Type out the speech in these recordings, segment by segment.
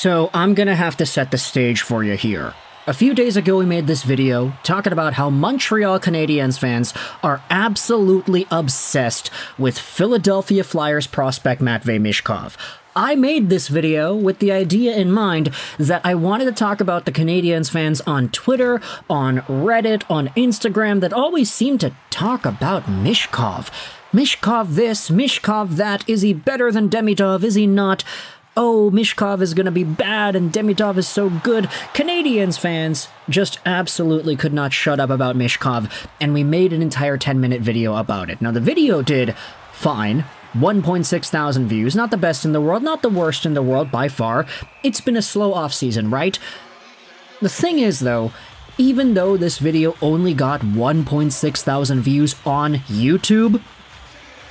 So I'm gonna have to set the stage for you here. A few days ago we made this video talking about how Montreal Canadiens fans are absolutely obsessed with Philadelphia Flyers prospect Matvei Michkov. I made this video with the idea in mind that I wanted to talk about the Canadiens fans on Twitter, on Reddit, on Instagram that always seem to talk about Michkov. Michkov this, Michkov that, is he better than Demidov, is he not? Oh, Michkov is going to be bad and Demidov is so good. Canadiens fans just absolutely could not shut up about Michkov, and we made an entire 10-minute video about it. Now, the video did fine. 1.6 thousand views, not the best in the world, not the worst in the world by far. It's been a slow off-season, right? The thing is, though, even though this video only got 1.6 thousand views on YouTube,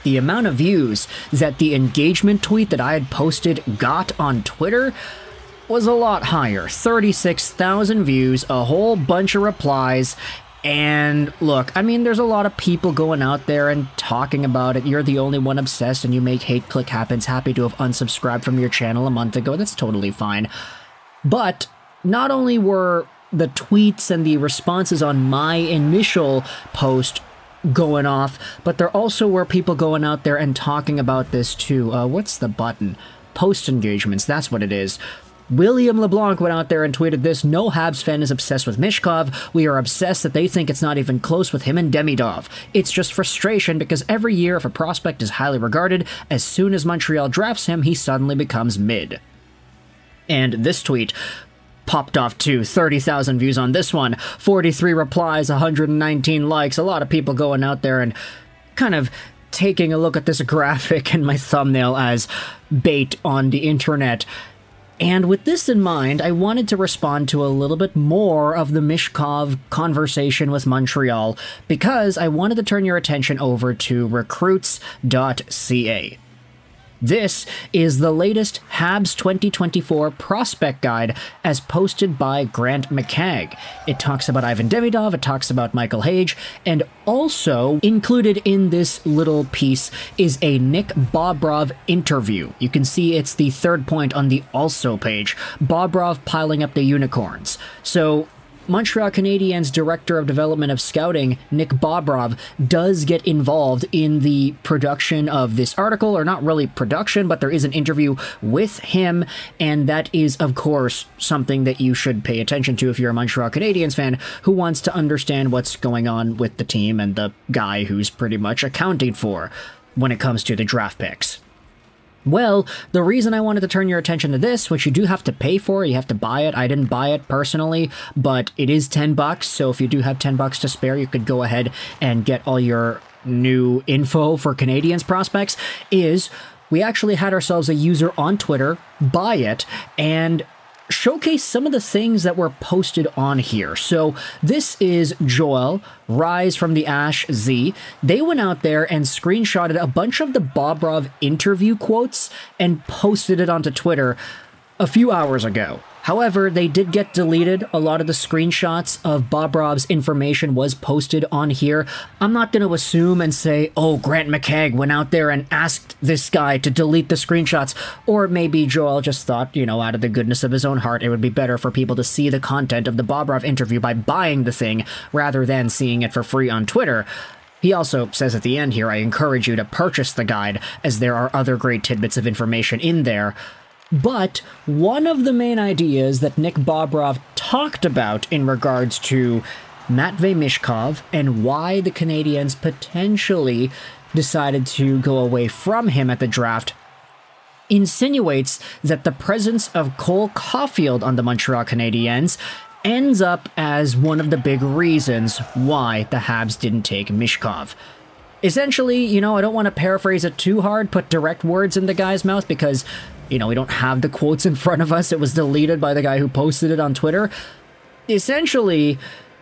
the amount of views that the engagement tweet that I had posted got on Twitter was a lot higher. 36,000 views, a whole bunch of replies, and look, I mean, there's a lot of people going out there and talking about it. You're the only one obsessed and you make hate click happens. Happy to have unsubscribed from your channel a month ago. That's totally fine. But not only were the tweets and the responses on my initial post going off, but there also were people going out there and talking about this too. What's the button? Post engagements, that's what it is. William LeBlanc went out there and tweeted this: "No Habs fan is obsessed with Michkov. We are obsessed that they think it's not even close with him and Demidov. It's just frustration because every year if a prospect is highly regarded, as soon as Montreal drafts him, he suddenly becomes mid." And this tweet popped off too. 30,000 views on this one, 43 replies, 119 likes, a lot of people going out there and kind of taking a look at this graphic and my thumbnail as bait on the internet. And with this in mind, I wanted to respond to a little bit more of the Michkov conversation with Montreal because I wanted to turn your attention over to recruits.ca. This is the latest Habs 2024 prospect guide as posted by Grant McCagg. It talks about Ivan Demidov, it talks about Michael Hage, and also included in this little piece is a Nick Bobrov interview. You can see it's the third point on the also page. Bobrov piling up the unicorns. So Montreal Canadiens Director of Development of Scouting, Nick Bobrov, does get involved in the production of this article, or not really production, but there is an interview with him, and that is, of course, something that you should pay attention to if you're a Montreal Canadiens fan who wants to understand what's going on with the team and the guy who's pretty much accounting for when it comes to the draft picks. Well, the reason I wanted to turn your attention to this, which you do have to pay for, you have to buy it. I didn't buy it personally, but it is $10, so if you do have $10 to spare, you could go ahead and get all your new info for Canadiens prospects, is we actually had ourselves a user on Twitter buy it and showcase some of the things that were posted on here. So this is Joel, Rise from the Ash Z. They went out there and screenshotted a bunch of the Bobrov interview quotes and posted it onto Twitter a few hours ago. However, they did get deleted. A lot of the screenshots of Bobrov's information was posted on here. I'm not going to assume and say, oh, Grant McCagg went out there and asked this guy to delete the screenshots. Or maybe Joel just thought, you know, out of the goodness of his own heart, it would be better for people to see the content of the Bobrov interview by buying the thing rather than seeing it for free on Twitter. He also says at the end here, I encourage you to purchase the guide as there are other great tidbits of information in there. But one of the main ideas that Nick Bobrov talked about in regards to Matvei Michkov and why the Canadiens potentially decided to go away from him at the draft insinuates that the presence of Cole Caufield on the Montreal Canadiens ends up as one of the big reasons why the Habs didn't take Michkov. Essentially, you know, I don't want to paraphrase it too hard, put direct words in the guy's mouth because, you know, we don't have the quotes in front of us. It was deleted by the guy who posted it on Twitter. Essentially,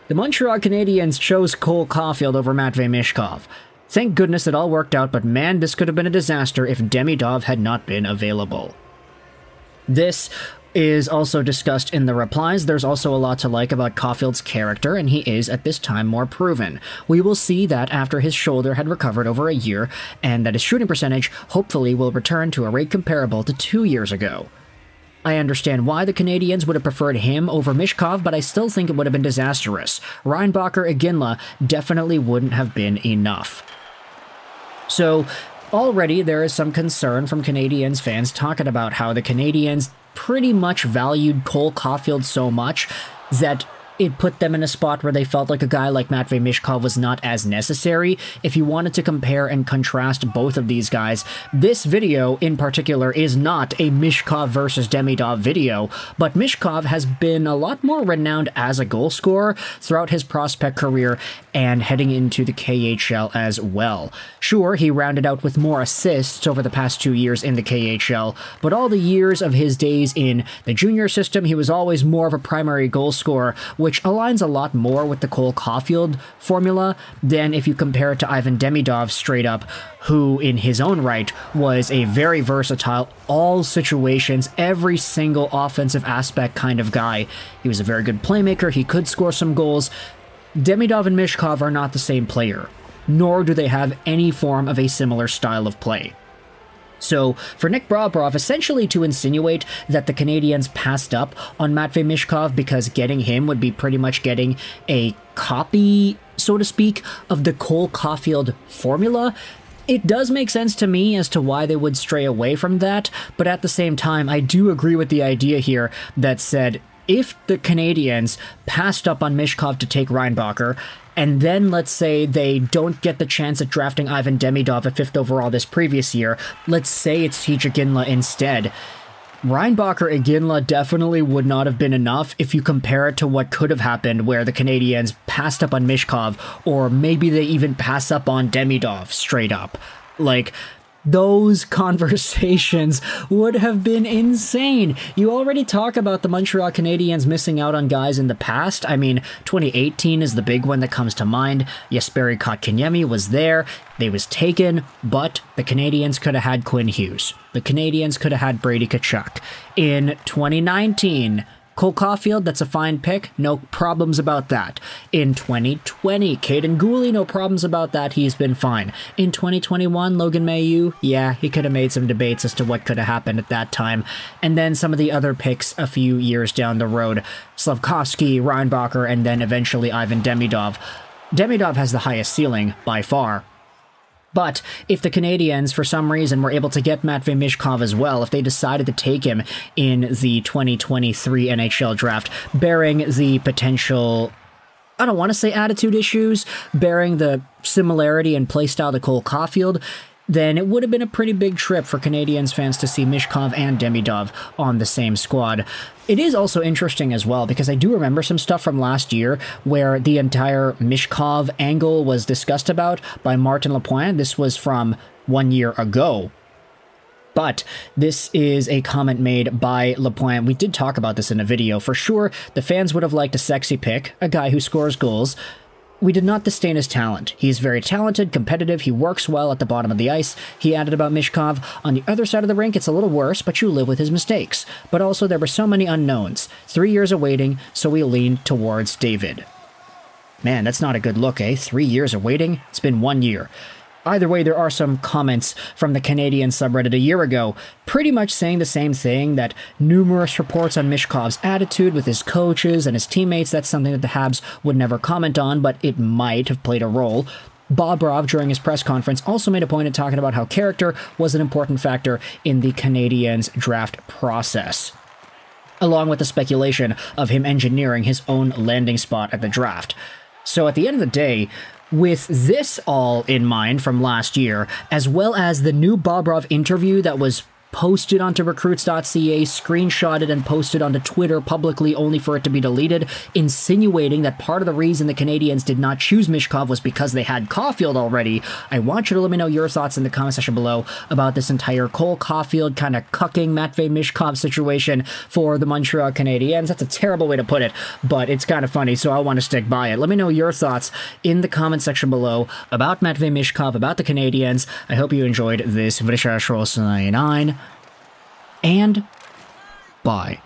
the Montreal Canadiens chose Cole Caufield over Matvei Michkov. Thank goodness it all worked out, but man, this could have been a disaster if Demidov had not been available. This is also discussed in the replies. There's also a lot to like about Caufield's character, and he is, at this time, more proven. We will see that after his shoulder had recovered over a year, and that his shooting percentage hopefully will return to a rate comparable to 2 years ago. I understand why the Canadiens would have preferred him over Michkov, but I still think it would have been disastrous. Reinbacher, Iginla definitely wouldn't have been enough. So, already there is some concern from Canadiens fans talking about how the Canadiens pretty much valued Cole Caufield so much that it put them in a spot where they felt like a guy like Matvei Michkov was not as necessary. If you wanted to compare and contrast both of these guys, this video in particular is not a Michkov versus Demidov video, but Michkov has been a lot more renowned as a goal scorer throughout his prospect career and heading into the KHL as well. Sure, he rounded out with more assists over the past 2 years in the KHL, but all the years of his days in the junior system, he was always more of a primary goal scorer, which aligns a lot more with the Cole Caufield formula than if you compare it to Ivan Demidov straight up, who in his own right was a very versatile, all situations, every single offensive aspect kind of guy. He was a very good playmaker, he could score some goals. Demidov and Michkov are not the same player, nor do they have any form of a similar style of play. So, for Nick Bobrov essentially to insinuate that the Canadiens passed up on Matvei Michkov because getting him would be pretty much getting a copy, so to speak, of the Cole Caufield formula, it does make sense to me as to why they would stray away from that, but at the same time, I do agree with the idea here that said, if the Canadiens passed up on Michkov to take Reinbacher, and then let's say they don't get the chance at drafting Ivan Demidov at 5th overall this previous year, let's say it's Iginla instead, Reinbacher Iginla definitely would not have been enough if you compare it to what could have happened where the Canadiens passed up on Michkov, or maybe they even pass up on Demidov straight up. Like, those conversations would have been insane. You already talk about the Montreal Canadiens missing out on guys in the past. I mean, 2018 is the big one that comes to mind. Jesperi Kotkaniemi was there. They was taken, but the Canadiens could have had Quinn Hughes. The Canadiens could have had Brady Tkachuk. In 2019... Cole Caufield, that's a fine pick, no problems about that. In 2020, Cayden, no problems about that, he's been fine. In 2021, Logan Mailloux, yeah, he could have made some debates as to what could have happened at that time. And then some of the other picks a few years down the road, Slafkovsky, Reinbacher, and then eventually Ivan Demidov. Demidov has the highest ceiling, by far. But if the Canadiens, for some reason, were able to get Matvei Michkov as well, if they decided to take him in the 2023 NHL Draft, bearing the potential, I don't want to say attitude issues, bearing the similarity in playstyle to Cole Caufield, then it would have been a pretty big trip for Canadiens fans to see Michkov and Demidov on the same squad. It is also interesting as well, because I do remember some stuff from last year where the entire Michkov angle was discussed about by Martin Lapointe. This was from 1 year ago. But this is a comment made by Lapointe. We did talk about this in a video. For sure, the fans would have liked a sexy pick, a guy who scores goals. We did not disdain his talent. He's very talented, competitive, he works well at the bottom of the ice. He added about Michkov. On the other side of the rink, it's a little worse, but you live with his mistakes. But also, there were so many unknowns. 3 years of waiting, so we leaned towards David. Man, that's not a good look, eh? 3 years of waiting? It's been 1 year. Either way, there are some comments from the Canadian subreddit a year ago, pretty much saying the same thing, that numerous reports on Michkov's attitude with his coaches and his teammates, that's something that the Habs would never comment on, but it might have played a role. Bobrov, during his press conference, also made a point of talking about how character was an important factor in the Canadiens' draft process, along with the speculation of him engineering his own landing spot at the draft. So at the end of the day, with this all in mind from last year, as well as the new Bobrov interview that was posted onto recruits.ca, screenshotted and posted onto Twitter publicly only for it to be deleted, insinuating that part of the reason the Canadiens did not choose Michkov was because they had Caufield already. I want you to let me know your thoughts in the comment section below about this entire Cole Caufield kind of cucking Matvei Michkov situation for the Montreal Canadiens. That's a terrible way to put it, but it's kind of funny, so I want to stick by it. Let me know your thoughts in the comment section below about Matvei Michkov, about the Canadiens. I hope you enjoyed this video. And bye.